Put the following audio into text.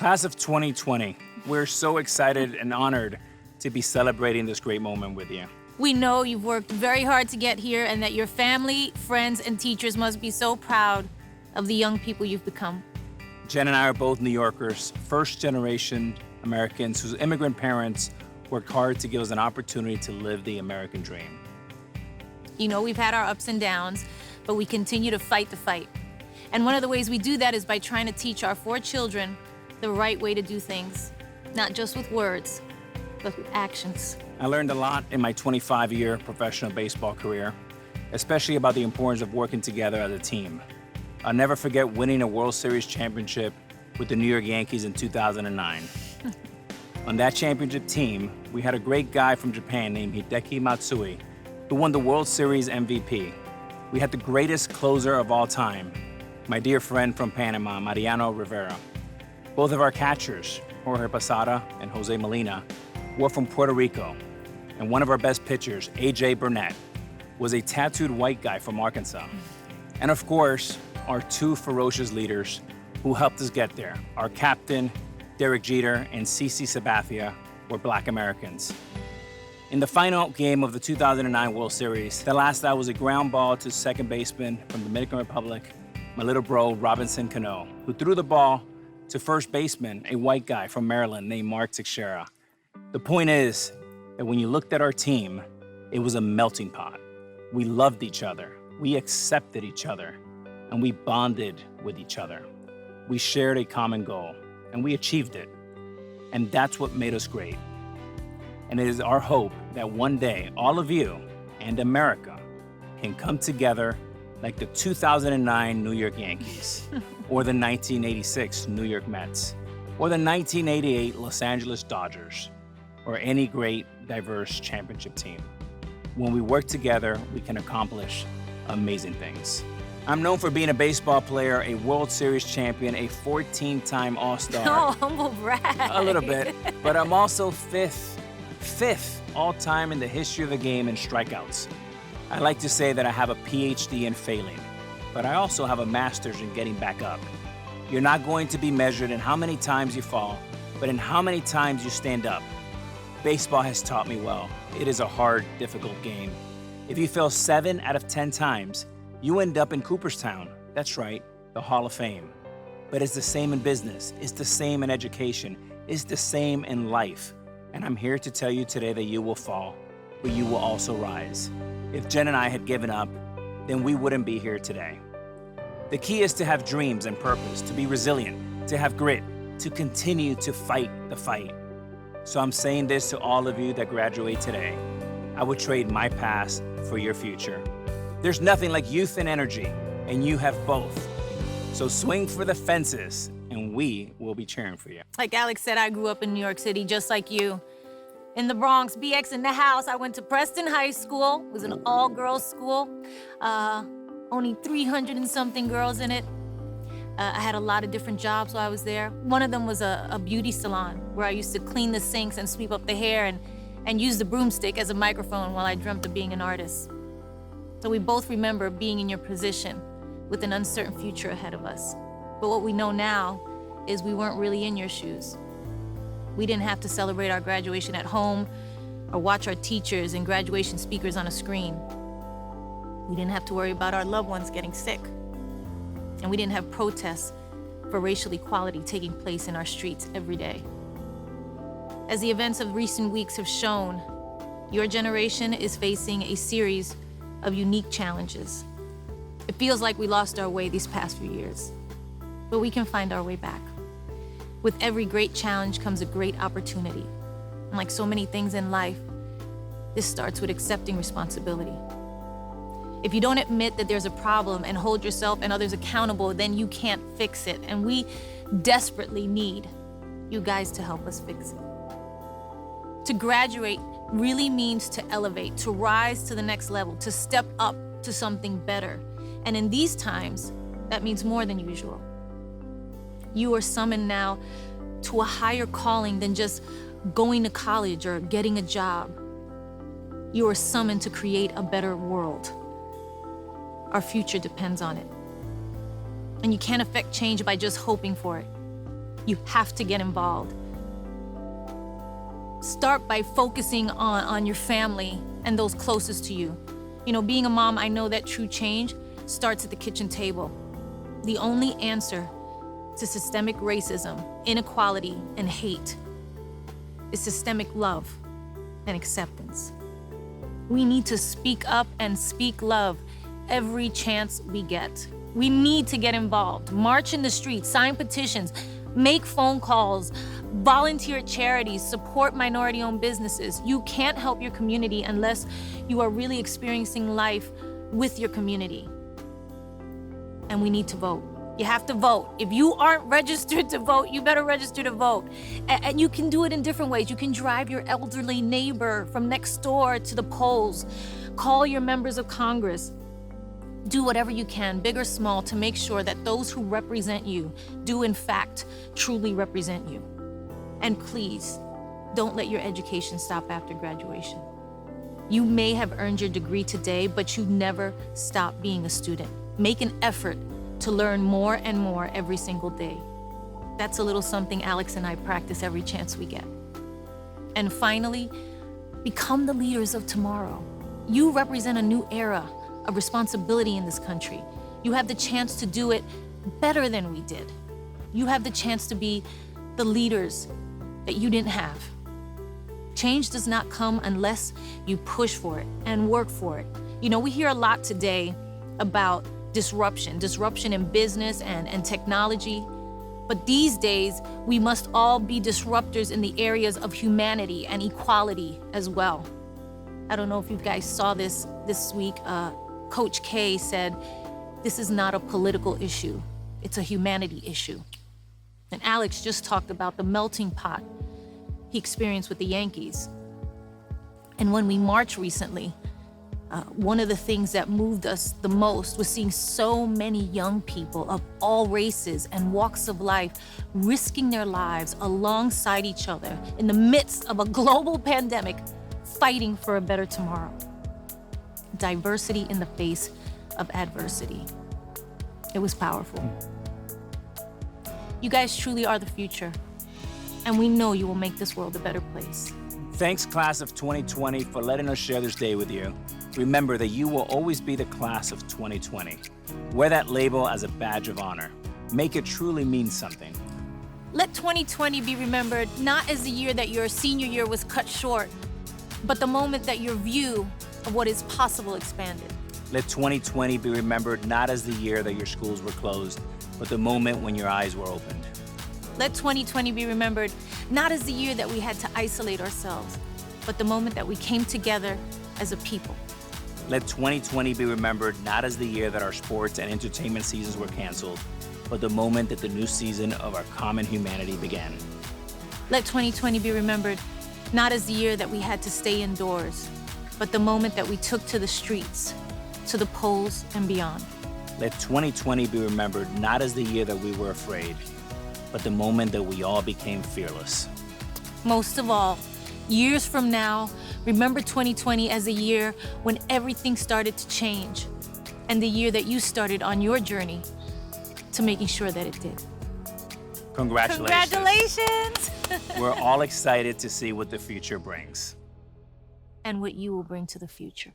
Class of 2020, we're so excited and honored to be celebrating this great moment with you. We know you've worked very hard to get here and that your family, friends, and teachers must be so proud of the young people you've become. Jen and I are both New Yorkers, first-generation Americans whose immigrant parents worked hard to give us an opportunity to live the American dream. You know, we've had our ups and downs, but we continue to fight the fight. And one of the ways we do that is by trying to teach our 4 children the right way to do things, not just with words, but with actions. I learned a lot in my 25-year professional baseball career, especially about the importance of working together as a team. I'll never forget winning a World Series championship with the New York Yankees in 2009. On that championship team, we had a great guy from Japan named Hideki Matsui, who won the World Series MVP. We had the greatest closer of all time, my dear friend from Panama, Mariano Rivera. Both of our catchers, Jorge Posada and Jose Molina, were from Puerto Rico. And one of our best pitchers, A.J. Burnett, was a tattooed white guy from Arkansas. And of course, our 2 ferocious leaders who helped us get there. Our captain, Derek Jeter, and CeCe Sabathia were Black Americans. In the final game of the 2009 World Series, the last out was a ground ball to second baseman from the Dominican Republic, my little bro, Robinson Cano, who threw the ball to first baseman, a white guy from Maryland named Mark Teixeira. The point is that when you looked at our team, it was a melting pot. We loved each other, we accepted each other, and we bonded with each other. We shared a common goal, and we achieved it. And that's what made us great. And it is our hope that one day, all of you and America can come together like the 2009 New York Yankees, or the 1986 New York Mets, or the 1988 Los Angeles Dodgers, or any great, diverse championship team. When we work together, we can accomplish amazing things. I'm known for being a baseball player, a World Series champion, a 14-time All-Star. Oh, humble brag. A little bit, but I'm also fifth all-time in the history of the game in strikeouts. I like to say that I have a PhD in failing, but I also have a master's in getting back up. You're not going to be measured in how many times you fall, but in how many times you stand up. Baseball has taught me well. It is a hard, difficult game. If you fail 7 out of 10 times, you end up in Cooperstown. That's right, the Hall of Fame. But it's the same in business. It's the same in education. It's the same in life. And I'm here to tell you today that you will fall, but you will also rise. If Jen and I had given up, then we wouldn't be here today. The key is to have dreams and purpose, to be resilient, to have grit, to continue to fight the fight. So I'm saying this to all of you that graduate today. I would trade my past for your future. There's nothing like youth and energy, and you have both. So swing for the fences, and we will be cheering for you. Like Alex said, I grew up in New York City just like you. In the Bronx, BX in the house. I went to Preston High School. It was an all-girls school. Only 300 and something girls in it. I had a lot of different jobs while I was there. One of them was a beauty salon where I used to clean the sinks and sweep up the hair and use the broomstick as a microphone while I dreamt of being an artist. So we both remember being in your position with an uncertain future ahead of us. But what we know now is we weren't really in your shoes. We didn't have to celebrate our graduation at home or watch our teachers and graduation speakers on a screen. We didn't have to worry about our loved ones getting sick. And we didn't have protests for racial equality taking place in our streets every day. As the events of recent weeks have shown, your generation is facing a series of unique challenges. It feels like we lost our way these past few years, but we can find our way back. With every great challenge comes a great opportunity. And like so many things in life, this starts with accepting responsibility. If you don't admit that there's a problem and hold yourself and others accountable, then you can't fix it. And we desperately need you guys to help us fix it. To graduate really means to elevate, to rise to the next level, to step up to something better. And in these times, that means more than usual. You are summoned now to a higher calling than just going to college or getting a job. You are summoned to create a better world. Our future depends on it. And you can't affect change by just hoping for it. You have to get involved. Start by focusing on your family and those closest to you. You know, being a mom, I know that true change starts at the kitchen table. The only answer to systemic racism, inequality, and hate is systemic love and acceptance. We need to speak up and speak love every chance we get. We need to get involved, march in the streets, sign petitions, make phone calls, volunteer at charities, support minority-owned businesses. You can't help your community unless you are really experiencing life with your community. And we need to vote. You have to vote. If you aren't registered to vote, you better register to vote. And you can do it in different ways. You can drive your elderly neighbor from next door to the polls. Call your members of Congress. Do whatever you can, big or small, to make sure that those who represent you do, in fact, truly represent you. And please, don't let your education stop after graduation. You may have earned your degree today, but you never stop being a student. Make an effort to learn more and more every single day. That's a little something Alex and I practice every chance we get. And finally, become the leaders of tomorrow. You represent a new era of responsibility in this country. You have the chance to do it better than we did. You have the chance to be the leaders that you didn't have. Change does not come unless you push for it and work for it. You know, we hear a lot today about disruption in business and technology. But these days, we must all be disruptors in the areas of humanity and equality as well. I don't know if you guys saw this week. Coach K said, this is not a political issue. It's a humanity issue. And Alex just talked about the melting pot he experienced with the Yankees. And when we marched recently, one of the things that moved us the most was seeing so many young people of all races and walks of life risking their lives alongside each other in the midst of a global pandemic, fighting for a better tomorrow. Diversity in the face of adversity. It was powerful. You guys truly are the future, and we know you will make this world a better place. Thanks, class of 2020, for letting us share this day with you. Remember that you will always be the class of 2020. Wear that label as a badge of honor. Make it truly mean something. Let 2020 be remembered not as the year that your senior year was cut short, but the moment that your view of what is possible expanded. Let 2020 be remembered not as the year that your schools were closed, but the moment when your eyes were opened. Let 2020 be remembered not as the year that we had to isolate ourselves, but the moment that we came together as a people. Let 2020 be remembered not as the year that our sports and entertainment seasons were canceled, but the moment that the new season of our common humanity began. Let 2020 be remembered not as the year that we had to stay indoors, but the moment that we took to the streets, to the polls and beyond. Let 2020 be remembered not as the year that we were afraid, but the moment that we all became fearless. Most of all, years from now, remember 2020 as a year when everything started to change, and the year that you started on your journey to making sure that it did. Congratulations. Congratulations! We're all excited to see what the future brings. And what you will bring to the future.